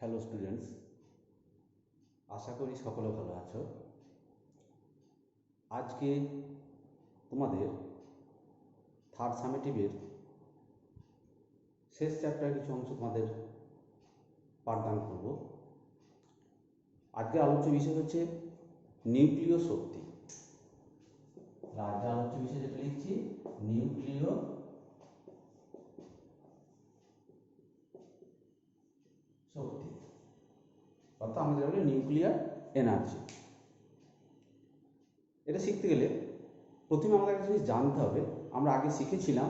Hello students, আশা করি সকলে ভালো আছো। আজকে তোমাদের থার্ড সামেটিভের শেষ চ্যাপ্টার কিছু অংশ তোমাদের পাঠদান করব। আজকে আলোচ্য বিষয় হচ্ছে নিউক্লিয় শক্তি। আজকে আলোচ্য বিষয় যেটা লিখছি নিউক্লিয় শক্তি, অর্থাৎ আমাদের বলে নিউক্লিয়ার এনার্জি। এটা শিখতে গেলে প্রথমে আমাদের একটা জিনিস জানতে হবে। আমরা আগে শিখেছিলাম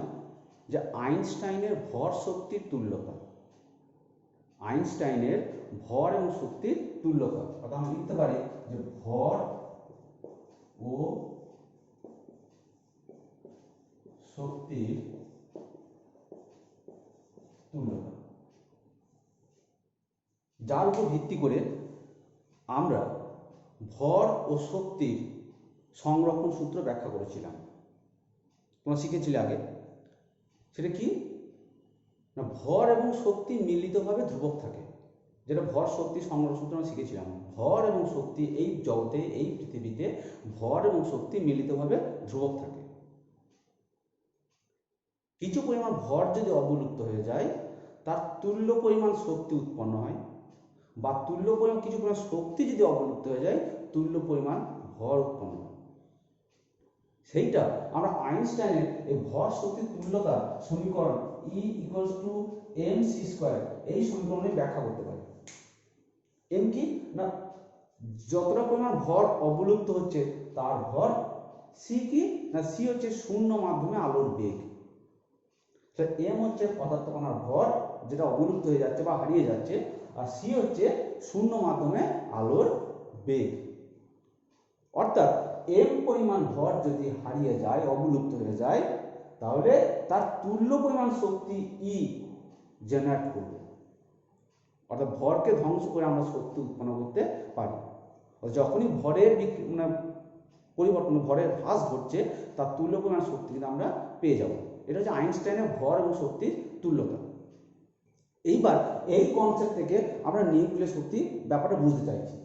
যে আইনস্টাইনের ভর শক্তির তুল্যতা, আইনস্টাইনের ভর এবং শক্তির তুল্যতা, অর্থাৎ আমরা লিখতে পারি যে ভর ও শক্তির তুল্যতা, যার উপর ভিত্তি করে আমরা ভর ও শক্তির সংরক্ষণ সূত্র ব্যাখ্যা করেছিলাম। তোমরা শিখেছিলে আগে। সেটা কি না, ভর এবং শক্তি মিলিতভাবে ধ্রুবক থাকে, যেটা ভর শক্তি সংরক্ষণ সূত্র আমরা শিখেছিলাম। ভর এবং শক্তি এই জগতে, এই পৃথিবীতে ভর এবং শক্তি মিলিতভাবে ধ্রুবক থাকে। কিছু পরিমাণ ভর যদি অবলুপ্ত হয়ে যায়, তার তুল্য পরিমাণ শক্তি উৎপন্ন হয়, বা তুল্য পরিমাণ কিছু পরিমাণ শক্তি যদি অবলুপ্ত হয়ে যায়, তুল্য পরিমাণ ভর উৎপন্ন হয়। সেইটা আমরা আইনস্টাইনের এই ভর শক্তির তুল্যতা সমীকরণ E = mc², এই সমীকরণে ব্যাখ্যা করতে পারি। এম কি না, যতটা পরিমাণ ভর অবলুপ্ত হচ্ছে তার ভর। সি কি না, সি হচ্ছে শূন্য মাধ্যমে আলোর বেগ। এম হচ্ছে পদার্থ কণার ভর যেটা অবলুপ্ত হয়ে যাচ্ছে বা হারিয়ে যাচ্ছে, আর সি হচ্ছে শূন্য মাধ্যমে আলোর বেগ। অর্থাৎ এম পরিমাণ ভর যদি হারিয়ে যায়, অবলুপ্ত হয়ে যায়, তাহলে তার তুল্য পরিমাণ শক্তি ই জেনারেট করবে। অর্থাৎ ভরকে ধ্বংস করে আমরা শক্তি উৎপন্ন করতে পারি। যখনই ভরের পরিবর্তন, ভরের হ্রাস ঘটছে, তার তুল্য পরিমাণ শক্তি কিন্তু আমরা পেয়ে যাব। এটা হচ্ছে আইনস্টাইনের ভর এবং শক্তির তুল্যতা। এইবার এই কনসেপ্ট থেকে আমরা নিউক্লিয়ার শক্তি ব্যাপারটা বুঝতে চাইছি।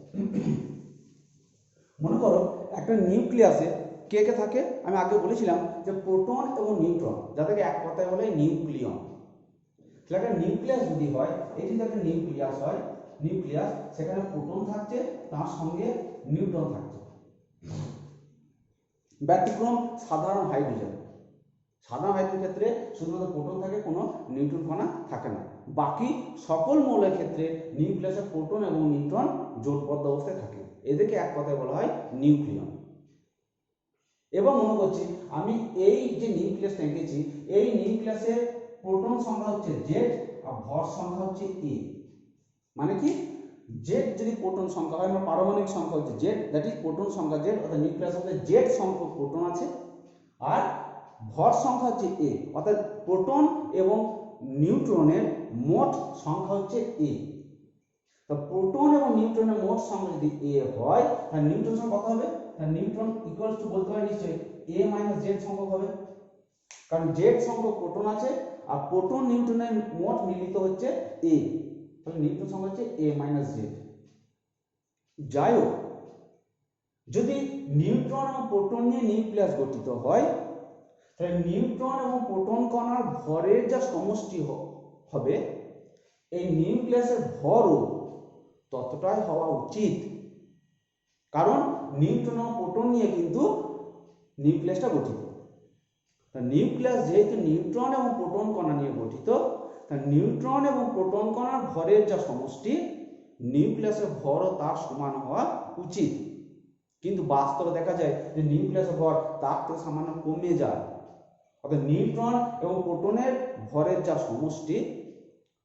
মনে করো একটা নিউক্লিয়াসে কে কে থাকে? আমি আগে বলেছিলাম যে প্রোটন এবং নিউট্রন, যাদেরকে এক কথায় বলে নিউক্লিয়ন। তাহলে একটা নিউক্লিয়াস যদি হয়, এই যদি একটা নিউক্লিয়াস হয়, নিউক্লিয়াস, সেখানে প্রোটন থাকছে, তার সঙ্গে নিউট্রন থাকছে। ব্যতিক্রম সাধারণ হাইড্রোজেন। সাধারণ হাইড্রোজেনের ক্ষেত্রে শুধুমাত্র প্রোটন থাকে, কোনো নিউট্রন কণা থাকে না। বাকি সকল মৌলের ক্ষেত্রে নিউক্লিয়াসে প্রোটন এবং নিউট্রন জোটবদ্ধ অবস্থায় থাকে। এদেরকে এক কথায় বলা হয় নিউক্লিয়ন। এবং মনে করছি আমি এই যে নিউক্লিয়াসটা এঁকেছি, এই নিউক্লিয়াসের প্রোটন সংখ্যা হচ্ছে জেড আর ভর সংখ্যা হচ্ছে এ। মানে কি, জেড যদি প্রোটন সংখ্যা হয়, আমার পারমাণবিক সংখ্যা হচ্ছে জেড, দ্যাট ইজ প্রোটন সংখ্যা জেড, অর্থাৎ নিউক্লিয়াসের মধ্যে জেড সংখ্যক প্রোটন আছে, আর ভর সংখ্যা হচ্ছে এ, অর্থাৎ প্রোটন এবং নিউট্রনের মোট সংখ্যা হচ্ছে এ। তো প্রোটন এবং নিউট্রনের মোট সংখ্যা যদি এ হয়, তাহলে নিউট্রন সংখ্যা কত হবে? তাহলে নিউট্রন ইকুয়ালস টু বলতে পারি নিশ্চয়ই এ মাইনাস জেড সংখ্যক হবে, কারণ জেড সংখ্যক প্রোটন আছে আর প্রোটন নিউট্রনের মোট মিলিত হচ্ছে এ। তাহলে নিউট্রন সংখ্যা হচ্ছে এ মাইনাস জেড। যাই হোক, যদি নিউট্রন এবং প্রোটন নিয়ে নিউক্লিয়াস গঠিত হয়, তাহলে নিউট্রন এবং প্রোটন কণার ভরের যা সমষ্টি হবে, এই নিউক্লিয়াসের ভরও ততটাই হওয়া উচিত। কারণ নিউট্রন এবং প্রোটন নিয়ে কিন্তু নিউক্লিয়াসটা গঠিত। নিউক্লিয়াস যেহেতু নিউট্রন এবং প্রোটন কণা নিয়ে গঠিত, নিউট্রন এবং প্রোটন কণার ভরের যা সমষ্টি, নিউক্লিয়াসের ভরও তার সমান হওয়া উচিত। কিন্তু বাস্তবে দেখা যায় যে নিউক্লিয়াসের ভর তার থেকে সামান্য কমে যায়। অর্থাৎ নিউট্রন এবং প্রোটনের ভরের যা সমষ্টি,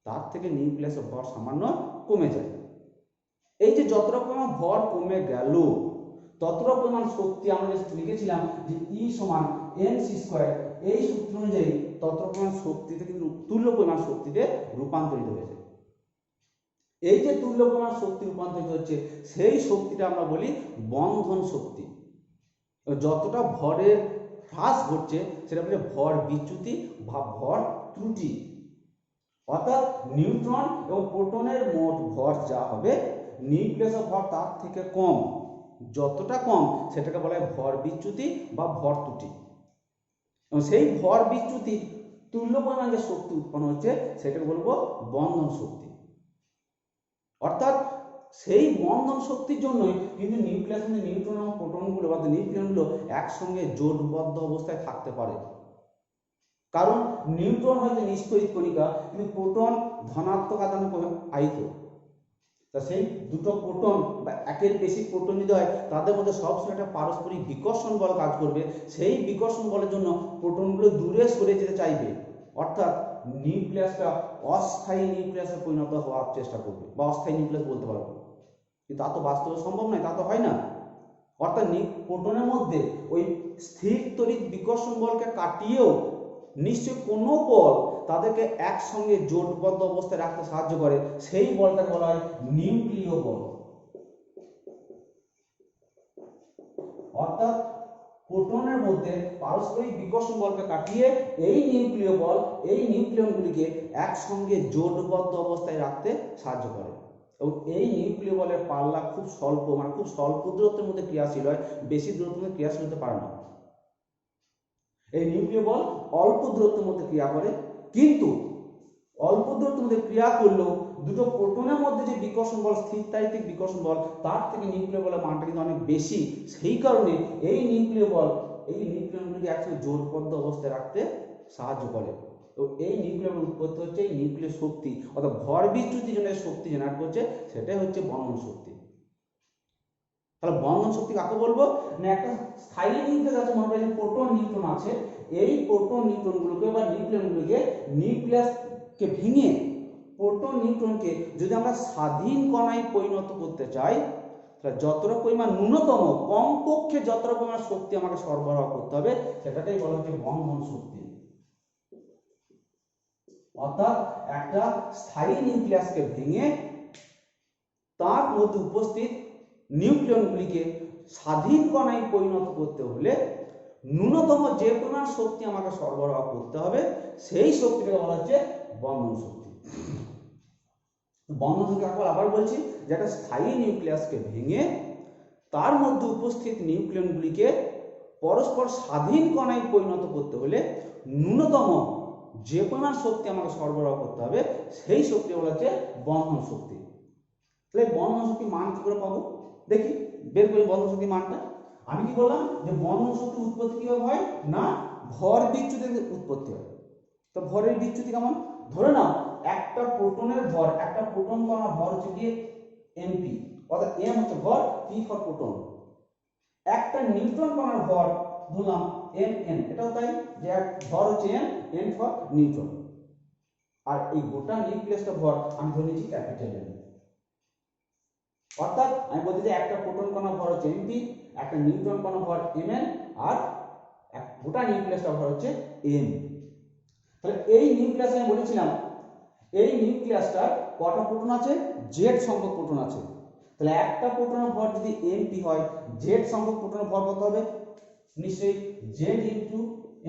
তার থেকে নিউক্লিয়াসের ভর সামান্য কমে যায়। এই যে যতটা পরিমাণ ভর কমে গেল, ততটা পরিমাণ শক্তি আমরা লিখেছিলাম যে E = mc², এই সূত্র অনুযায়ী ততটা পরিমাণ শক্তিতে কিন্তু তুল্য পরিমাণ শক্তিতে রূপান্তরিত হয়েছে। এই যে তুল্য পরিমাণ শক্তি রূপান্তরিত হচ্ছে, সেই শক্তিটা আমরা বলি বন্ধন শক্তি। যতটা ভরের হ্রাস ঘটছে সেটা বলে ভর বিচ্যুতি বা ভর ত্রুটি। অর্থাৎ নিউট্রন এবং প্রোটনের মোট ভর যা হবে নিউক্লিয়াসের ভর তার থেকে কম, যতটা কম সেটাকে বলা হয় ভর বিচ্যুতি বা ভর ত্রুটি। এবং সেই ভর বিচ্যুতির তুল্য পরিমাণ যে শক্তি উৎপন্ন হচ্ছে সেটাকে বলবো বন্ধন শক্তি। অর্থাৎ সেই বন্ধন শক্তির জন্যই কিন্তু নিউক্লিয়াস মধ্যে নিউট্রন এবং প্রোটনগুলো বা নিউক্লিয়নগুলো একসঙ্গে জোটবদ্ধ অবস্থায় থাকতে পারে। কারণ নিউট্রন হয়তো নিষ্ক্রিয় কণিকা, কিন্তু প্রোটন ধনাত্মক আধানে আহিত। তা সেই দুটো প্রোটন বা একের বেশি প্রোটন যদি হয় তাদের মধ্যে সবসময় একটা পারস্পরিক বিকর্ষণ বল কাজ করবে। সেই বিকর্ষণ বলের জন্য প্রোটনগুলো দূরে সরে যেতে চাইবে, অর্থাৎ নিউক্লিয়াসটা অস্থায়ী নিউক্লিয়াসে পরিণত হওয়ার চেষ্টা করবে বা অস্থায়ী নিউক্লিয়াস বলতে পারবো। কিন্তু তা তো বাস্তবে সম্ভব নয়, তা তো হয় না। অর্থাৎ প্রোটনের মধ্যে ওই স্থির তড়িৎ বিকর্ষণ বলকে কাটিয়েও নিশ্চয়ই কোনো বল তাদেরকে একসঙ্গে জোটবদ্ধ অবস্থায় রাখতে সাহায্য করে, সেই বলটাকে বলা হয় নিউক্লিয় বল। অর্থাৎ প্রোটনের মধ্যে পারস্পরিক বিকর্ষণ বলকে কাটিয়ে এই নিউক্লিয় বল এই নিউক্লিয়নগুলিকে একসঙ্গে জোটবদ্ধ অবস্থায় রাখতে সাহায্য করে। এবং এই নিউক্লিয় বলের পাল্লা খুব স্বল্প, মানে খুব স্বল্প দূরত্বের মধ্যে ক্রিয়াশীল হয়, বেশি দূরত্বের মধ্যে ক্রিয়াশীল হতে পারে না। এই নিউক্লিয় বল অল্প দূরত্বের মধ্যে ক্রিয়া করে, কিন্তু অল্প দূরত্বের মধ্যে ক্রিয়া করলেও দুটো প্রোটনের মধ্যে যে বিকর্ষণ বল, স্থিরতাত্ত্বিক বিকর্ষণ বল, তার থেকে নিউক্লিয় বলের মানটা কিন্তু অনেক বেশি। সেই কারণে এই নিউক্লিয় বল এই নিউক্লিয়নগুলিকে একসঙ্গে জোটবদ্ধ অবস্থায় রাখতে সাহায্য করে। তো এই নিউক্লিয় বল উৎপত্তি হচ্ছে এই নিউক্লিয় শক্তি, অর্থাৎ ভর বিচ্যুতির জন্য শক্তি জেনারেট করছে, সেটাই হচ্ছে বন্ধন শক্তি। তাহলে বন্ধন শক্তি কাকে বলবো না, একটা স্থায়ী নিউক্লিয়াস আছে, মনে করেন প্রোটন নিউট্রন আছে, এই প্রোটন নিউট্রনগুলোকে বা নিউক্লিয়নগুলোকে নিউক্লিয়াসকে ভেঙে প্রোটন নিউট্রনকে যদি আমরা স্বাধীন কণায় পরিণত করতে চাই, তাহলে যতটা পরিমাণ ন্যূনতম কমপক্ষে যতটা পরিমাণ শক্তি আমাকে সরবরাহ করতে হবে সেটাকেই বলা হচ্ছে বন্ধন শক্তি। অর্থাৎ একটা স্থায়ী নিউক্লিয়াসকে ভেঙে তার মধ্যে উপস্থিত নিউক্লিয়নগুলিকে স্বাধীন কণায় পরিণত করতে হলে ন্যূনতম যে পরিমাণ শক্তি আমাকে সরবরাহ করতে হবে সেই শক্তিটাকে বলা হচ্ছে বন্ধন শক্তি। বন্ধন শক্তি আবার বলছি যে একটা স্থায়ী নিউক্লিয়াসকে ভেঙে তার মধ্যে উপস্থিত নিউক্লিয়নগুলিকে পরস্পর স্বাধীন কণায় পরিণত করতে হলে ন্যূনতম যে পরিমাণ শক্তি আমাকে সরবরাহ করতে হবে সেই শক্তি বলা হচ্ছে বন্ধন শক্তি। তাহলে বন্ধন শক্তি মান কি করে পাবো, দেখি বের করি বন্ধন শক্তি মানটা। আমি কি বললাম যে বন্ধন শক্তি উৎপত্তি কিভাবে হয় না, ভর বিচ্যুতির উৎপত্তি হয়। তো ভরের বিচ্যুতি কেমন, ধরে নাও একটা প্রোটনের ভর, একটা প্রোটন কণার ভর হচ্ছে গিয়ে এমপি, অর্থাৎ এম হচ্ছে ভর, পি ফর প্রোটন। একটা নিউট্রন কণার ভর ধরলাম এম এন, এটাও তাই যে ভর হচ্ছে এম, এন ফর নিউট্রন। আর এই গোটা নিউক্লিয়াসটা ভর আমি ধরে নিচ্ছি ক্যাপিটাল এম। অর্থাৎ আমি বলতে চাই একটা প্রোটন কণা ভর হচ্ছে এমপি, একটা নিউট্রন কণা ভর এমএন, আর গোটা নিউক্লিয়াসটা ভর হচ্ছে এম। তাহলে এই নিউক্লিয়াসে আমি বলেছিলাম এই নিউক্লিয়াসটার কটা প্রোটন আছে, জেড সংখ্যক প্রোটন আছে। তাহলে একটা প্রোটনের ভর যদি এমপি হয়, জেড সংখ্যক প্রোটনের ভর কত হবে, নিশ্চয়ই জেড ইনটু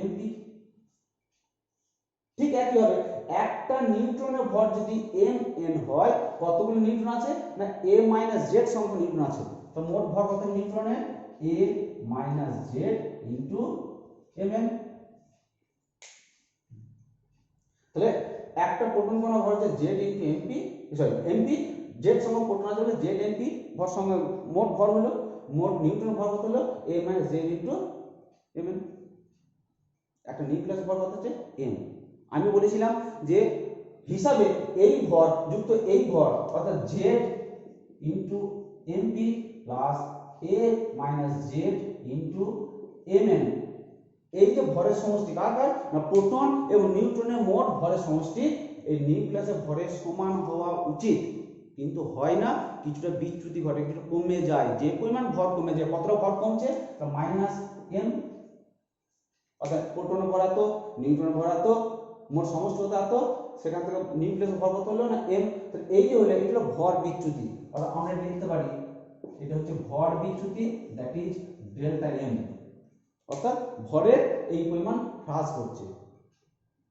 এমপি। ঠিক একই হবে একটা নিউট্রনের ভর যদি এম এন হয়, কতগুলো নিউট্রন আছে না এ মাইনাস জেড সংখ্যক নিউট্রন আছে। তো মোট ভর কত নিউট্রনের, A minus Z into M N. তাহলে একটা প্রোটন কণা ভর হচ্ছে Z into MP, sorry MP, Z সংখ্যক প্রোটন আছে বলে জেড এমপি ভর সঙ্গে মোট ভর হলো, মোট নিউট্রন ভর কত হলো A minus Z into M N. একটা নিউক্লিয়াস ভর কত হচ্ছে এম। আমি বলেছিলাম যে হিসাবে এই ভর যুক্ত এই ভর অর্থাৎ জেড ইনটু এমপি প্লাস এ মাইনাস জেড ইনটু এমএন, এই যে ভরের সমষ্টি কার কার না প্রোটন এবং নিউট্রনের মোট ভরের সমষ্টি, এই নিউক্লিয়াসের ভরের সমান হওয়া উচিত, কিন্তু হয় না, কিছুটা বিচ্যুতি ঘটে, কিছুটা কমে যায়। যে পরিমাণ ভর কমে যায়, কতটা ভর কমছে মাইনাস এম, অর্থাৎ প্রোটনের ভর এত, নিউট্রনের ভর এত, মোট সমষ্টি হতো এত, সেখান থেকে নিউক্লিয়াসের ভর কত হলো না এম। তো এই যে হলো এটা হলো ভর বিচ্যুতি, অর্থাৎ আমরা লিখতে পারি এটা হচ্ছে ভর বিচ্যুতি, দ্যাট ইজ ডেল্টা এম। অর্থাৎ ভরের এই পরিমাণ হ্রাস করছে।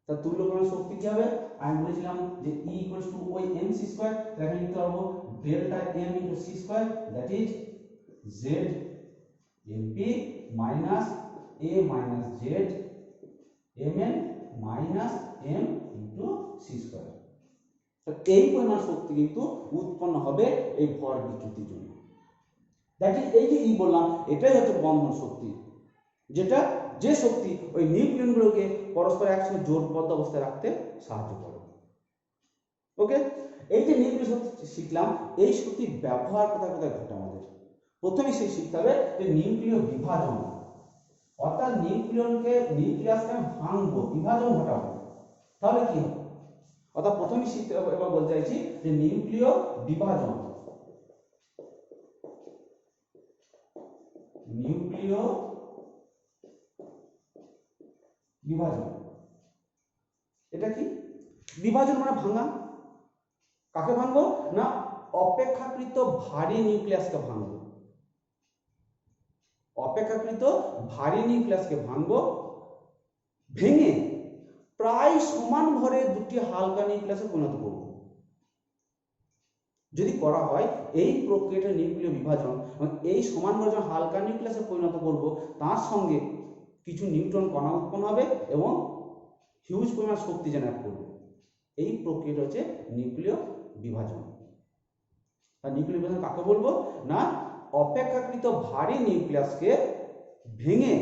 তা তুল্য পরিমাণ শক্তি কি হবে? আমি বলেছিলাম যে E ইকুয়ালস টু ওই mc স্কয়ার, তাহলে লিখতে পারবো delta m into c square, that is z mp minus a minus z mn minus m into c square. তো এই পরিমাণ শক্তি কিন্তু উৎপন্ন হবে এই ভর বিচ্যুতির জন্য। দ্যাট ইজ এই যে ই বললাম, এটাই হচ্ছে বন্ধন শক্তি, যেটা যে শক্তি ওই নিউক্লিয়নগুলোকে পরস্পর একসঙ্গে জোটবদ্ধ অবস্থায় রাখতে সাহায্য করে। ওকে, এই যে নিউক্লিয় শক্তি শিখলাম, এই শক্তির ব্যবহার কোথায় কোথায় ঘটে আমাদের। প্রথমে সেই শিখতে হবে যে নিউক্লিয় বিভাজন, অর্থাৎ নিউক্লিয়াসকে ভাঙবো, বিভাজন ঘটাবো, তাহলে কি হবে? অর্থাৎ প্রথমে শিখতে হবে, এবার বলতে চাইছি যে নিউক্লিয় বিভাজন, নিউক্লিয় বিভাজন এটা কি? বিভাজন মানে ভাঙা। কাকে ভাঙবো? না অপেক্ষাকৃত ভারী নিউক্লিয়াসকে ভাঙবো। অপেক্ষাকৃত ভারী নিউক্লিয়াসকে ভাঙবো, ভেঙে প্রায় সমান ভরে দুটি হালকা নিউক্লিয়াসে পরিণত করব। যদি করা হয় এই প্রক্রিয়াটা নিউক্লিয় বিভাজন, এবং এই সমান ভরে যখন হালকা নিউক্লিয়াসে পরিণত করব, তার সঙ্গে কিছু নিউট্রন কণা উৎপন্ন হবে এবং হিউজ পরিমাণ শক্তি জেনারেট করবে। এই প্রক্রিয়াটা হচ্ছে নিউক্লিয় বিভাজন। আর নিউক্লিয় বিভাজন কাকে বলবো? না অপেক্ষাকৃত ভারী নিউক্লিয়াসকে ভেঙে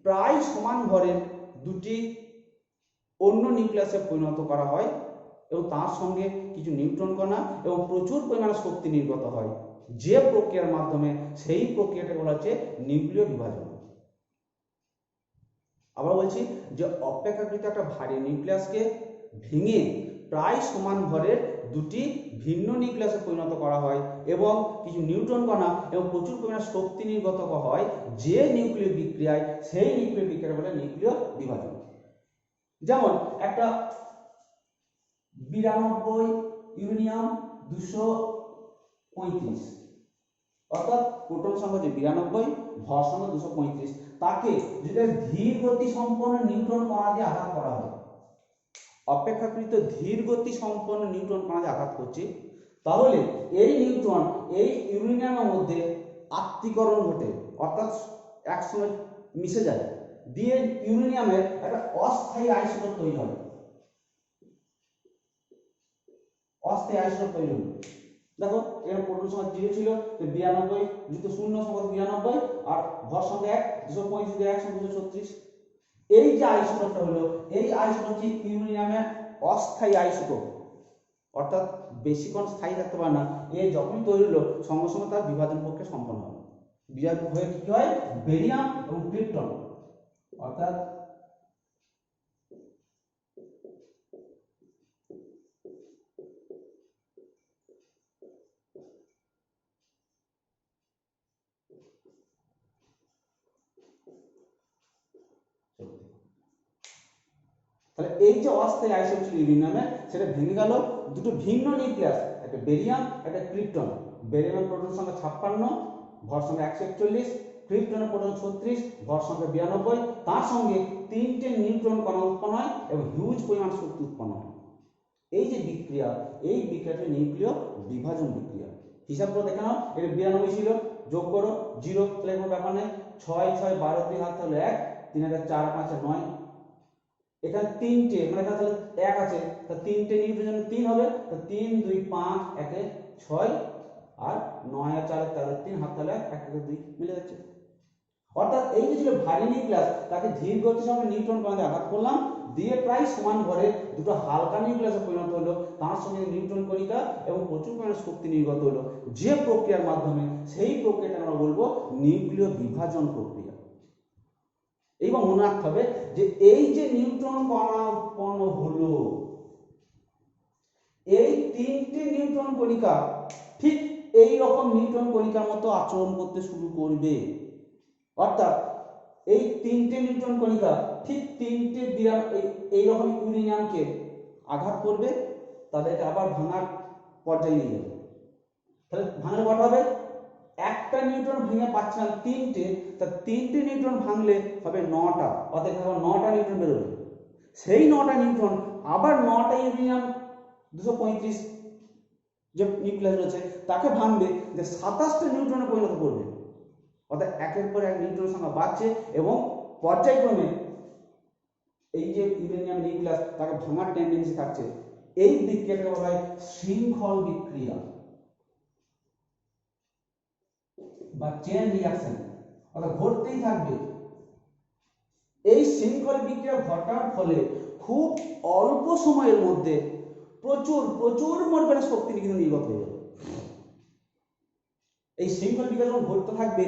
প্রায় সমান ভরের দুটি অন্য নিউক্লিয়াসে পরিণত করা হয় এবং তার সঙ্গে কিছু নিউট্রন কণা এবং প্রচুর পরিমাণে শক্তি নির্গত হয়, যে প্রক্রিয়ার মাধ্যমে সেই প্রক্রিয়াটা বলা হচ্ছে নিউক্লিয় বিভাজন। আবার বলছি যে অপেক্ষাকৃত একটা ভারী নিউক্লিয়াসকে ভেঙে প্রায় সমান ভরের দুটি ভিন্ন নিউক্লিয়াসে পরিণত করা হয় এবং কিছু নিউট্রন কণা এবং প্রচুর পরিমাণে শক্তি নির্গত হয়, যে নিউক্লিয় বিক্রিয়ায়, সেই নিউক্লিয় বিক্রিয়া বলে নিউক্লিয় বিভাজন। যেমন একটা 92 ইউরেনিয়াম 235, অর্থাৎ প্রোটন সংখ্যা যে 92, ভর সংখ্যা 235, তাকে যদি ধীর গতি সম্পন্ন নিউট্রন কণা দিয়ে আঘাত করা হয়, অপেক্ষাকৃত ধীর গতি সম্পন্ন নিউট্রন কণা দিয়ে আঘাত করছে, তাহলে এই নিউট্রন এই ইউরেনিয়ামের মধ্যে আত্তীকরণ ঘটে, অর্থাৎ একসঙ্গে মিশে যায়, দিয়ে ইউরেনিয়ামের একটা অস্থায়ী আইসোটোপ তৈরি হয়। অস্থায়ী আইসোটোপ তৈরি হলো। দেখো এখানে প্রোটন সংখ্যা 0 ছিল, 92 যুক্ত 0 সংখ্যা 92, আর ভর সংখ্যা 1, 235 1 236। এই যে আইসোটোপটা হলো, এই আইসোটোপ হচ্ছে ইউরেনিয়ামের অস্থায়ী আইসোটোপ, অর্থাৎ বেশিক্ষণ স্থায়ী থাকতে পারে না। এ যখনই তৈরি হলো, সঙ্গে সঙ্গে তার বিভাজন প্রক্রিয়া সম্পন্ন হবে। বিভাজন হয়ে কি হয়? বেরিয়াম এবং ক্রিপ্টন, অর্থাৎ তাহলে এই যে অস্থায়ী আইসোটোপ ছিল ইউরেনিয়ামের, সেটা ভেঙে গেল দুটো ভিন্ন নিউক্লিয়াস, একটা বেরিয়াম একটা ক্রিপ্টন। বেরিয়ামের প্রোটন সংখ্যা 56, ভর সংখ্যা 141, ক্রিপ্টনের প্রোটন 36, ভর সংখ্যা 92, তার সঙ্গে 3টে নিউট্রন কণা উৎপন্ন হয় এবং হিউজ পরিমাণ শক্তি উৎপন্ন হয়। এই যে বিক্রিয়া, এই বিক্রিয়াটা নিউক্লিয় বিভাজন বিক্রিয়া। হিসাব করে দেখে নাও, এটা 92 ছিল, যোগ করো 0, তাহলে কোনো ব্যাপার নেই। 6 6 12 3 হাত তাহলে 1, 3 4 5 9, এখানে 3টে, মানে এখানে তাহলে 1 আছে, তা 3টে নিউট্রন 3 হবে, তা 3 2 5 1 6, আর 9 আর 4 13, 3 হাত তাহলে 1 1 2 মিলে যাচ্ছে। অর্থাৎ এই যে ছিল ভারী নিউক্লিয়াস, তাকে ধীর গতির সঙ্গে নিউট্রন কণা দিয়ে আঘাত করলাম, দিয়ে প্রায় সমান ভরে দুটো হালকা নিউক্লিয়াসে পরিণত হলো, তার সঙ্গে নিউট্রন কণিকা এবং প্রচুর পরিমাণে শক্তি নির্গত হলো, যে প্রক্রিয়ার মাধ্যমে, সেই প্রক্রিয়াটা আমরা বলবো নিউক্লিয় বিভাজন প্রক্রিয়া। এইবার মনে রাখতে হবে যে এই যে নিউট্রন কণা উৎপন্ন হলো, এই 3টে নিউট্রন কণিকা ঠিক এই রকম নিউট্রন কণিকার মতো আচরণ করতে শুরু করবে। অর্থাৎ এই 3টে নিউট্রন কণিকা ঠিক 3টে এই রকম ইউরেনিয়ামকে আঘাত করবে, তাদেরকে আবার ভাঙার পর্যায়ে নিয়ে যাবে। তাহলে ভাঙলে কত হবে? একটা নিউট্রন ভেঙে পাচ্ছিলাম 3টে, তা 3টে নিউট্রন ভাঙলে হবে 9টা, অর্থাৎ 9টা নিউট্রন বেরোবে। সেই 9টা নিউট্রন আবার 9টা ইউরেনিয়াম 235 যে নিউক্লিয়াস রয়েছে তাকে ভাঙবে, যে 27টা নিউট্রনে পরিণত করবে। অর্থাৎ একের পর এক নিউট্রনের সংখ্যা বাড়ছে এবং পর্যায়ক্রমে এই যে ইউরেনিয়াম নিউক্লিয়াস তাকে ভাঙার টেন্ডেন্সি থাকছে। এই বিক্রিয়াটাকে বলা হয় শৃঙ্খল বিক্রিয়া বা চেন রিঅ্যাকশন, অর্থাৎ ঘটতেই থাকবে। এই শৃঙ্খল বিক্রিয়া ঘটার ফলে খুব অল্প সময়ের মধ্যে প্রচুর প্রচুর পরিমাণে শক্তি কিন্তু নির্গত হয়ে যাবে। এই শৃঙ্খল বিক্রিয়া যখন ঘটতে থাকবে,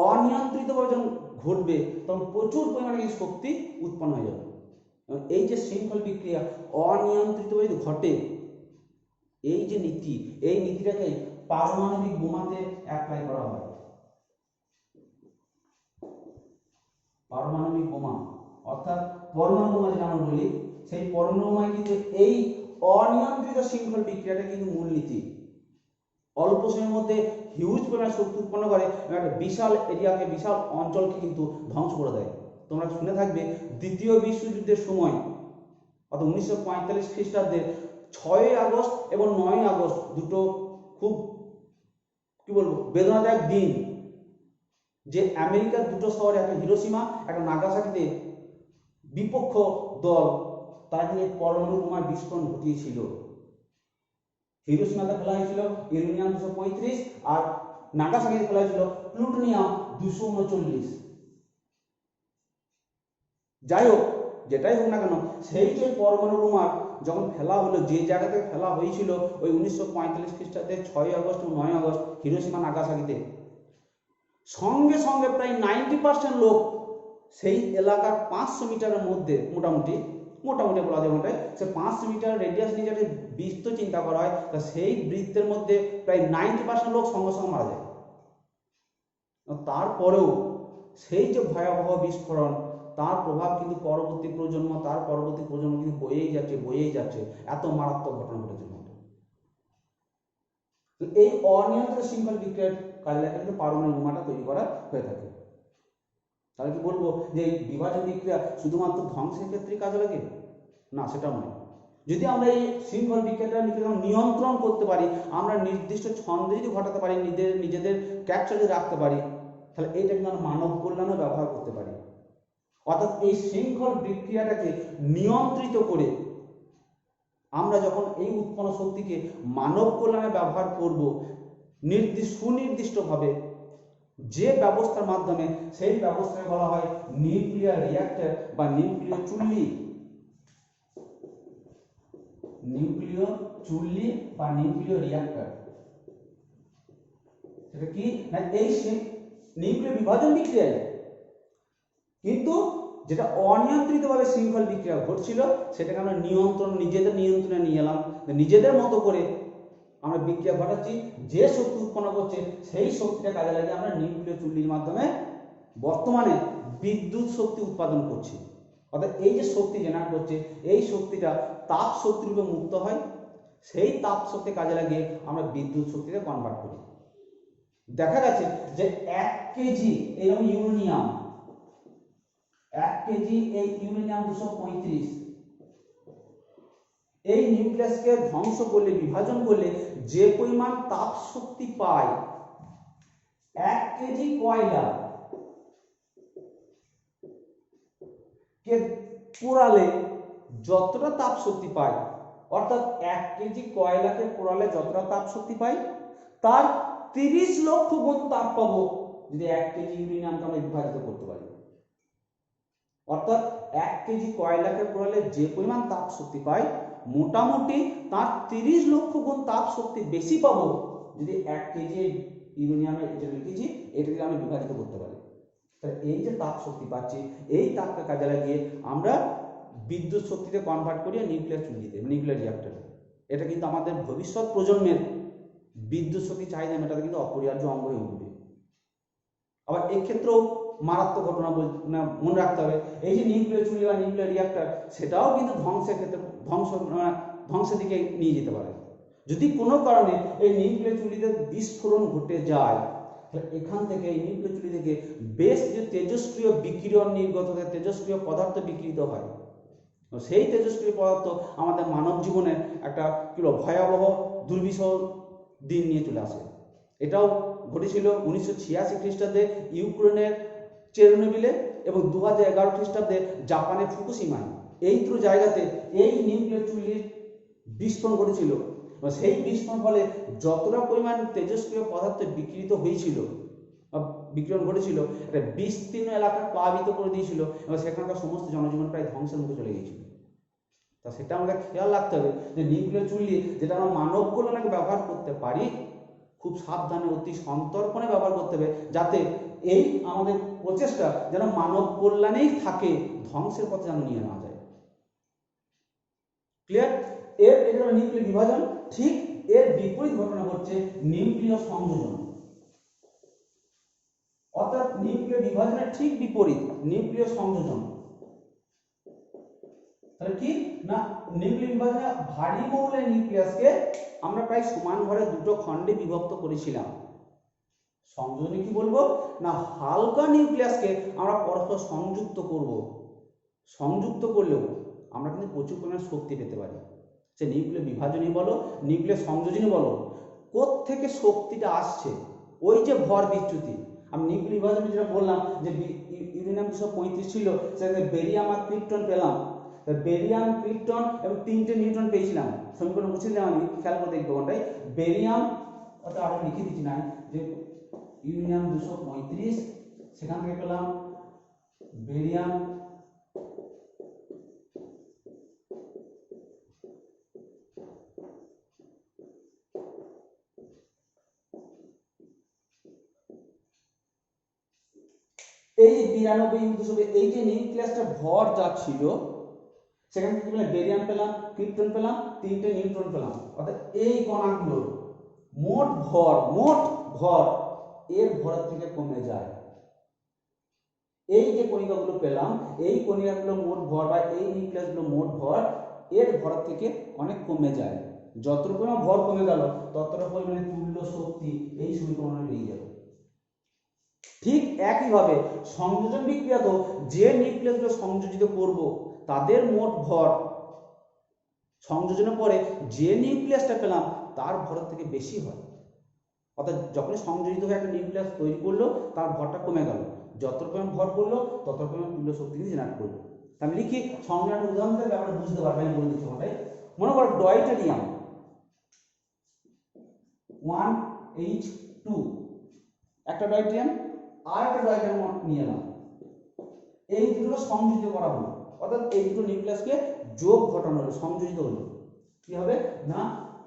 অনিয়ন্ত্রিতভাবে যখন ঘটবে, তখন প্রচুর পরিমাণে শক্তি উৎপন্ন হয়ে যাবে। এই যে শৃঙ্খল বিক্রিয়া অনিয়ন্ত্রিতভাবে ঘটে, এই যে নীতি, এই নীতিটাকে পারমাণবিক বোমাতে অ্যাপ্লাই করা হয়। পারমাণবিক বোমা অর্থাৎ পরমাণু বোমা যেটা আমরা বলি, সেই পরমাণু বোমায় কিন্তু এই অনিয়ন্ত্রিত শৃঙ্খল বিক্রিয়াটা কিন্তু মূলনীতি। অল্প সময়ের মধ্যে হিউজ পরিমাণে শক্তি উৎপন্ন করে এবং একটা বিশাল এরিয়াকে, বিশাল অঞ্চলকে কিন্তু ধ্বংস করে দেয়। তোমরা শুনে থাকবে দ্বিতীয় বিশ্বযুদ্ধের সময় অর্থাৎ 1945 খ্রিস্টাব্দে 6ই আগস্ট এবং 9ই আগস্ট দুটো খুব কি বলবো বেদনাদায়ক দিন, যে আমেরিকার দুটো শহরে, একটা হিরোশিমা একটা নাগাসাকিতে বিপক্ষ দল তারা কিন্তু পরমাণু বোমার বিস্ফোরণ ঘটিয়েছিল। হিরোশিমাতে ফেলা হয়েছিল ইউরেনিয়াম 235 আর নাগাসাকিতে ফেলা হয়েছিল প্লুটোনিয়াম 239। যাই হোক, যেটাই হোক না কেন, সেই যে পরমাণু বোমা যখন ফেলা হলো, যে জায়গা থেকে ফেলা হয়েছিল ওই 1945 খ্রিস্টাব্দে 6ই আগস্ট এবং 9ই আগস্ট হিরোশিমা নাগাসাকিতে, সঙ্গে সঙ্গে প্রায় 90% লোক সেই এলাকার 500 মিটারের মধ্যে মোটামুটি বলা যায়, ওটাই সে 500 মিটার রেডিয়াস নিয়ে যদি বৃত্ত চিন্তা করা হয়, তা সেই বৃত্তের মধ্যে প্রায় 90% লোক সঙ্গে সঙ্গে মারা যায়। তারপরেও সেই যে ভয়াবহ বিস্ফোরণ, তার প্রভাব কিন্তু পরবর্তী প্রজন্ম কিন্তু বয়েই যাচ্ছে। এত মারাত্মক ঘটনা ঘটেছে। এই অনিয়ন্ত্রিত শৃঙ্খল বিক্রিয়ার কাজে কিন্তু পারমাণবিক বোমাটা তৈরি করা হয়ে থাকে। তাহলে কি বলবো যে এই বিভাজন বিক্রিয়া শুধুমাত্র ধ্বংসের ক্ষেত্রে কাজে লাগে? না, সেটা নয়। যদি আমরা এই শৃঙ্খল বিক্রিয়াটা নিয়ন্ত্রণ করতে পারি, আমরা নির্দিষ্ট ছন্দে যদি ঘটাতে পারি, নিজেদের ক্যাপচার যদি রাখতে পারি, তাহলে এইটা কিন্তু আমরা মানব কল্যাণে ব্যবহার করতে পারি। অর্থাৎ এই শৃঙ্খল বিক্রিয়াটাকে নিয়ন্ত্রিত করে আমরা যখন এই উৎপন্ন শক্তিকে মানব কল্যাণে ব্যবহার করব সুনির্দিষ্টভাবে, যে ব্যবস্থার মাধ্যমে, সেই ব্যবস্থাকে বলা হয় নিউক্লিয়ার রিঅ্যাক্টর বা নিউক্লিয় চুল্লি বা নিউক্লিয় রিঅ্যাক্টর। সেটা কি না, এই নিউক্লিয় বিভাজন বিক্রিয়ায় কিন্তু যেটা অনিয়ন্ত্রিতভাবে শৃঙ্খল বিক্রিয়া ঘটছিল, সেটাকে আমরা নিজেদের নিয়ন্ত্রণে নিয়ে এলাম। নিজেদের মতো করে আমরা বিক্রিয়া ঘটাচ্ছি, যে শক্তি উৎপন্ন করছে সেই শক্তিটা কাজে লাগিয়ে আমরা নিউক্লিয় চুল্লির মাধ্যমে বর্তমানে বিদ্যুৎ শক্তি উৎপাদন করছি। অর্থাৎ এই যে শক্তি জেনারেট করছে, এই শক্তিটা তাপ শক্তি রূপে মুক্ত হয়, সেই তাপ শক্তি কাজে লাগিয়ে আমরা বিদ্যুৎ শক্তিতে কনভার্ট করি। দেখা গেছে যে 1 কেজি এরকম ইউরেনিয়াম, 1 কেজি এই ইউরেনিয়াম 235 এই নিউক্লিয়াসকে ধ্বংস করলে, বিভাজন করলে যে পরিমাণ তাপ শক্তি পায়, 1 কেজি কয়লা কে পোড়ালে যতটা তাপ শক্তি পায়, অর্থাৎ 1 কেজি কয়লাকে পোড়ালে যতটা তাপ শক্তি পাই, তার 30 লক্ষ গুণ তাপ পাবো যদি 1 কেজি ইউরেনিয়ামকে আমরা বিভাজিত করতে পারি। অর্থাৎ 1 কেজি কয়লাকে পোড়ালে যে পরিমাণ তাপ শক্তি পাই, মোটামুটি তার 30 লক্ষ গুণ তাপ শক্তি বেশি পাবো যদি 1 কেজি ইউরেনিয়ামের এটা লিখেছি, এটাকে আমি বিভাজিত করতে পারি। তাহলে এই যে তাপ শক্তি পাচ্ছি, এই তাপকে কাজে লাগিয়ে আমরা বিদ্যুৎ শক্তিতে কনভার্ট করি নিউক্লিয়ার চুল্লিতে, নিউক্লিয়ার রিঅ্যাক্টরে। এটা কিন্তু আমাদের ভবিষ্যৎ প্রজন্মের বিদ্যুৎ শক্তি চাহিদা মেটাতে কিন্তু অপরিহার্য অঙ্গ হয়ে উঠবে। আবার এক্ষেত্রেও মারাত্মক ঘটনা মনে রাখতে হবে, এই যে নিউক্লিয়ার চুল্লি বা নিউক্লিয়ার রিঅ্যাক্টর, সেটাও কিন্তু ধ্বংসের ক্ষেত্রে ধ্বংসের দিকে নিয়ে যেতে পারে। যদি কোনো কারণে এই নিউক্লিয়ার চুল্লিতে বিস্ফোরণ ঘটে যায়, তাহলে এখান থেকে, এই নিউক্লিয়ার চুল্লি থেকে বেশ যে তেজস্ক্রিয় বিকিরণ নির্গত হয়, তেজস্ক্রিয় পদার্থ বিকৃত হয়, সেই তেজস্ক্রিয় পদার্থ আমাদের মানব জীবনের একটা কি ভয়াবহ দুর্বিষহ দিন নিয়ে চলে আসে। এটাও ঘটেছিল 1986 খ্রিস্টাব্দে ইউক্রেনের চেরনোবিলে এবং 2011 খ্রিস্টাব্দে জাপানের ফুকুশিমায়। এই দুটো জায়গাতে এই নিউক্লিয়ার চুল্লির বিস্ফোরণ ঘটেছিল। সেই বিস্ফোরণ ফলে যতটা পরিমাণ তেজস্ক্রিয় পদার্থ বিকৃত হয়েছিল, বিকিরণ ঘটেছিল, একটা বিস্তীর্ণ এলাকা প্লাবিত করে দিয়েছিল এবং সেখানকার সমস্ত জনজীবন প্রায় ধ্বংসের মুখে চলে গিয়েছিল। তা সেটা আমাদের খেয়াল রাখতে হবে যে নিউক্লিয়ার চুল্লি যেটা আমরা মানব কল্যাণে ব্যবহার করতে পারি, খুব সাবধানে অতি সন্তর্পণে ব্যবহার করতে হবে, যাতে এই আমাদের প্রচেষ্টা যেন মানব কল্যাণেই থাকে, ধ্বংসের পথে যেন নিয়ে না যায়। ক্লিয়ার? এটা হলো নিউক্লিয় বিভাজন। ঠিক এর বিপরীত ঘটনা হচ্ছে নিউক্লিয় সংযোজন। অর্থাৎ নিউক্লিয় বিভাজনের ঠিক বিপরীত নিউক্লিয় সংযোজন। তাহলে কি না, নিউক্লিয় বিভাজনে ভারী মৌলের নিউক্লিয়াসকে আমরা প্রায় সমান ঘরে দুটো খণ্ডে বিভক্ত করেছিলাম। সংযোজনে কি বলবো না, হালকা নিউক্লিয়াসকে আমরা পরস্পর সংযুক্ত করব। সংযুক্ত করলেও আমরা কিন্তু প্রচুর পরিমাণে শক্তি পেতে পারি। সে নিউক্লিয় বিভাজনই বলো, নিউক্লিয় সংযোজনই বলো, কোত্থেকে শক্তিটা আসছে? ওই যে ভর বিচ্যুতি। আমি নিউক্লিয় বিভাজনে যেটা বললাম যে ইউরেনিয়াম 235 ছিল, সেখানে বেরিয়াম আর ক্রিপ্টন পেলাম। বেরিয়াম, ক্রিপ্টন এবং 3টে নিউট্রন পেয়েছিলাম। সমীকরণ মুছে দিলাম, আমি খেয়াল করে দেখবো কোনটাই বেরিয়াম, অর্থাৎ আরো লিখে দিচ্ছি না, যে ইউরেনিয়াম 235, সেখান থেকে পেলাম বেরিয়াম, এই যে 92 এই যে নিউক্লিয়াসটা ভর যা ছিল, সেখান থেকে পেলাম বেরিয়াম, পেলাম ক্রিপ্টন, পেলাম 3টে নিউট্রন পেলাম। অর্থাৎ এই কণাগুলোর মোট ভর এর ভরের থেকে কমে যায়। এই যে কণিকাগুলো পেলাম, এই কণিকাগুলো মোট ভর বা এই নিউক্লিয়াসগুলো মোট ভর এর ভরের থেকে অনেক কমে যায়। যতটা পরিমাণ ভর কমে গেল, ততটা পরিমাণে তুল্য শক্তি এই সমীকরণে পেয়ে যাবে। ঠিক একইভাবে সংযোজন বিক্রিয়াতেও যে নিউক্লিয়াসগুলো সংযোজিত করব, তাদের মোট ভর সংযোজনের পরে যে নিউক্লিয়াসটা পেলাম তার ভরের থেকে বেশি হয়। অর্থাৎ যখনই সংযোজিত হয়ে একটা নিউক্লিয়াস তৈরি করলো, তার ভরটা কমে গেল, যত পরিমাণ ভর করলো তত পরিমাণ তুল্য শক্তি জেনারেট করলো। আমি লিখি সংযোজনের উদাহরণ থেকে ব্যাপারটা বুঝতে পারবেন, আমি বলে দিচ্ছি ওটাই। মনে করো ডয়টেরিয়াম 1H2, একটা ডয়টেরিয়াম আর একটা ডয়টেরিয়াম নিয়ে এলাম, এই দুটো সংযোজিত করা হলো। অর্থাৎ এই দুটো নিউক্লিয়াসকে যোগ ঘটানো হলো, সংযোজিত হলো। কি হবে না,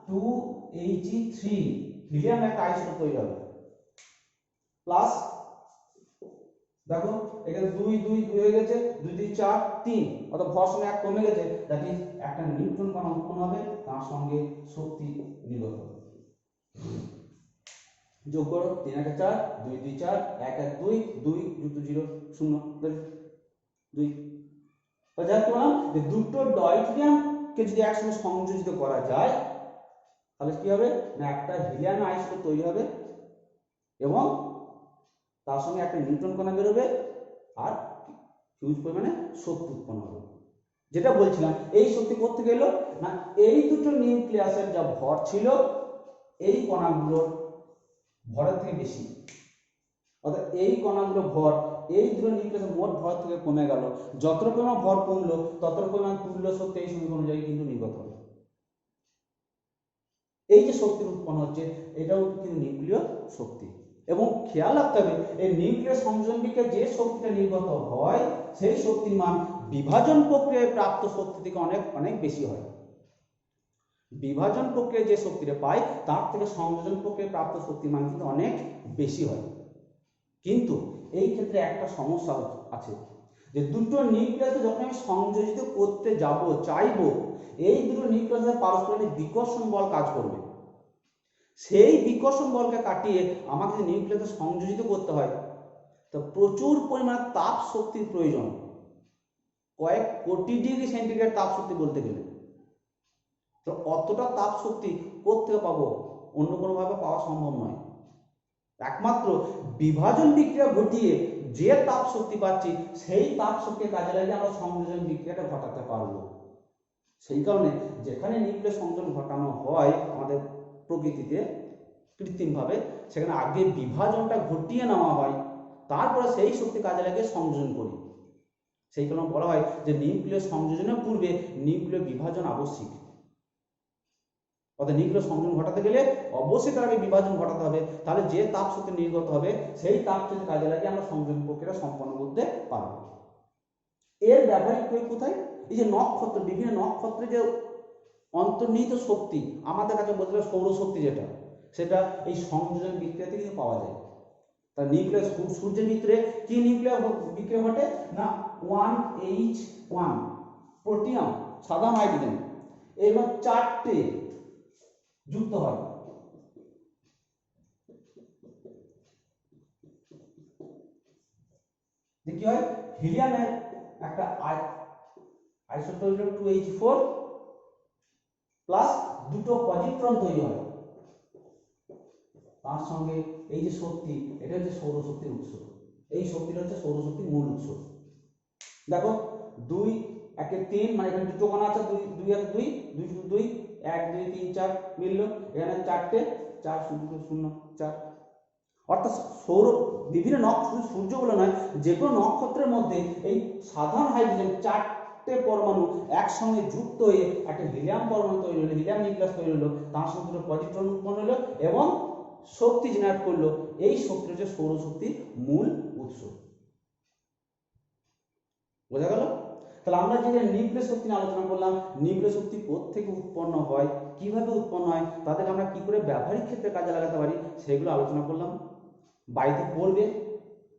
2He3 হিলিয়াম একটা আইসোটোপ তৈরি হবে, প্লাস দেখো এখানে 2 2 2 হয়ে গেছে, 2 3 4 3, অর্থাৎ ভর সঙ্গে 1 কমে গেছে, দ্যাট ইজ একটা নিউট্রন কণা উৎপন্ন হবে, তার সঙ্গে শক্তি নির্গত হবে। যোগ করো 3 1 4, 2 2 4, 1 1 2, 2 যুক্ত 0 0 2। তো যা কি বললাম যে দুটো ডয়টেরিয়ামকে যদি একসঙ্গে সংযোজিত করা যায়, তাহলে কি হবে না, একটা হিলিয়াম আইসোটোপ তৈরি হবে এবং তার সঙ্গে একটা নিউট্রন কণা বেরোবে আর হিউজ পরিমাণে শক্তি উৎপন্ন হবে। যেটা বলছিলাম, এই শক্তি কোথা থেকে এলো না, এই দুটো নিউক্লিয়াসের যা ভর ছিল, এই কণাগুলোর ভরের থেকে বেশি। অর্থাৎ এই কণাগুলো ভর এই দুটো নিউক্লিয়াসের মোট ভর থেকে কমে গেল, যতটা পরিমাণ ভর কমলো ততটা পরিমাণ তুল্য শক্তি এই সমীকরণ অনুযায়ী কিন্তু নির্গত হবে। এই যে শক্তি উৎপন্ন হচ্ছে, এটাও কিন্তু নিউক্লিয় শক্তি। এবং খেয়াল রাখতে হবে, এই নিউক্লিয় সংযোজন বিক্রিয়ায় যে শক্তিটা নির্গত হয়, সেই শক্তির মান বিভাজন প্রক্রিয়ায় প্রাপ্ত শক্তি থেকে অনেক অনেক বেশি হয়। বিভাজন প্রক্রিয়ায় যে শক্তিটা পাই, তার থেকে সংযোজন প্রক্রিয়ায় প্রাপ্ত শক্তির মান কিন্তু অনেক বেশি হয়। কিন্তু এই ক্ষেত্রে একটা সমস্যা আছে, যে দুটো নিউক্লিয়াসকে যখন আমি সংযোজিত করতে চাইবো, এই দুটো নিউক্লিয়াসের পারস্পরিক বিকর্ষণ বল কাজ করবে। সেই বিকর্ষণ বলকে কাটিয়ে আমাকে যদি নিউক্লিয়াসে সংযোজিত করতে হয়, তো প্রচুর পরিমাণে তাপ শক্তির প্রয়োজন, কয়েক কোটি ডিগ্রি সেন্টিগ্রেড তাপ শক্তি বলতে গেলে। তো অতটা তাপ শক্তি কোত্থেকে পাবো? অন্য কোনোভাবে পাওয়া সম্ভব নয়। একমাত্র বিভাজন বিক্রিয়া ঘটিয়ে যে তাপ শক্তি পাচ্ছি সেই তাপ শক্তি কাজে লাগিয়ে আমরা সংযোজন বিক্রিয়াটা ঘটাতে পারবো। সেই কারণে যেখানে নিউক্লিয়াস সংযোজন ঘটানো হয় আমাদের প্রকৃতিতে কৃত্রিমভাবে, সেখানে আগে বিভাজনটা ঘটিয়ে নেওয়া হয়, তারপরে সেই শক্তি কাজে লাগিয়ে সংযোজন করি। সেই কারণে বলা হয় যে নিউক্লিয়াস সংযোজনের পূর্বে নিউক্লিয় বিভাজন আবশ্যিক। অর্থাৎ নিউক্লিয়াস সংযোজন ঘটাতে গেলে অবশ্যই তার আগে বিভাজন ঘটাতে হবে, তাহলে যে তাপ শক্তি নির্গত হবে সেই তাপ শক্তি কাজে লাগিয়ে আমরা সংযোজন প্রক্রিয়া সম্পন্ন করতে পারবো। এর ব্যবহারিক প্রয়োগ কোথায়? এই যে নক্ষত্র, বিভিন্ন নক্ষত্রে যে অন্তর্নিহিত শক্তি আমাদের কাছে বলতে গেলে সৌরশক্তি, যেটা সেটা এই সংযোজন বিক্রিয়া থেকে পাওয়া যায়। তার নিউক্লিয়াস, সূর্যের ভিতরে কি নিউক্লিয়ার বিক্রিয়া ঘটে না 1H1 প্রোটিয়াম, সাধারণ হাইড্রোজেন, এবার 4টে যুক্ত হয়। কি হয়? হিলিয়ামের একটা আইসোটোপ 2H4 প্লাস দুটো পজিট্রন তৈরি হয়। তার সঙ্গে এই যে শক্তি, এটা হচ্ছে সৌরশক্তির উৎস। এই শক্তিটা হচ্ছে সৌরশক্তির মূল উৎস। দেখো 2 1 3, মানে এখানে দুটো কণা আছে, 2 2 1 2 2 2 1 2 3 4 মিলল, এখানে 4টে 4 0 0 4। অর্থাৎ সৌর বিভিন্ন নক্ষত্র, সূর্যগুলো নয়, যে কোনো নক্ষত্রের মধ্যে এই সাধারণ হাইড্রোজেন 4টে পরমাণু একসঙ্গে যুক্ত হয়ে একটা হিলিয়াম পরমাণু তৈরি হলো, হিলিয়াম নিউক্লিয়াস তৈরি হলো, তার সঙ্গে দুটো পজিট্রন উৎপন্ন হলো এবং শক্তি জেনারেট করলো। এই শক্তি হচ্ছে সৌরশক্তির মূল উৎস। বোঝা গেল? তাহলে আমরা যে নিউক্লিয়াস শক্তি নিয়ে আলোচনা করলাম, নিউক্লিয়াস শক্তি কোত্থেকে উৎপন্ন হয়, কিভাবে উৎপন্ন হয়, তাদেরকে আমরা কি করে ব্যবহারিক ক্ষেত্রে কাজে লাগাতে পারি, সেগুলো আলোচনা করলাম। বাড়িতে পড়বে,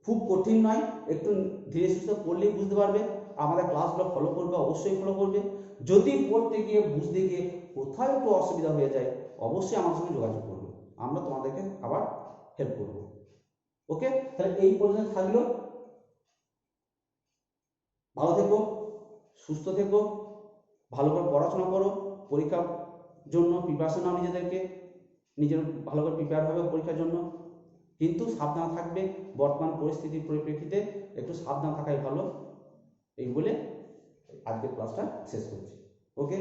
খুব কঠিন নয়, একটু ধীরে সুস্থে পড়লেই বুঝতে পারবে। আমাদের ক্লাসগুলো ফলো করবে, অবশ্যই ফলো করবে। যদি পড়তে গিয়ে বুঝতে গিয়ে কোথাও একটু অসুবিধা হয়ে যায়, অবশ্যই আমার সঙ্গে যোগাযোগ করবে, আমরা তোমাদেরকে আবার হেল্প করব। ওকে, তাহলে এই পর্যন্ত থাকলো। ভালো থেকো, সুস্থ থেকো, ভালো করে পড়াশোনা করো, পরীক্ষার জন্য প্রিপারেশন নাও, নিজের ভালো করে প্রিপেয়ার হবে পরীক্ষার জন্য। কিন্তু সাবধান থাকবে, বর্তমান পরিস্থিতির পরিপ্রেক্ষিতে একটু সাবধান থাকাই ভালো। এই বলে আজকের ক্লাসটা শেষ করছি। ওকে।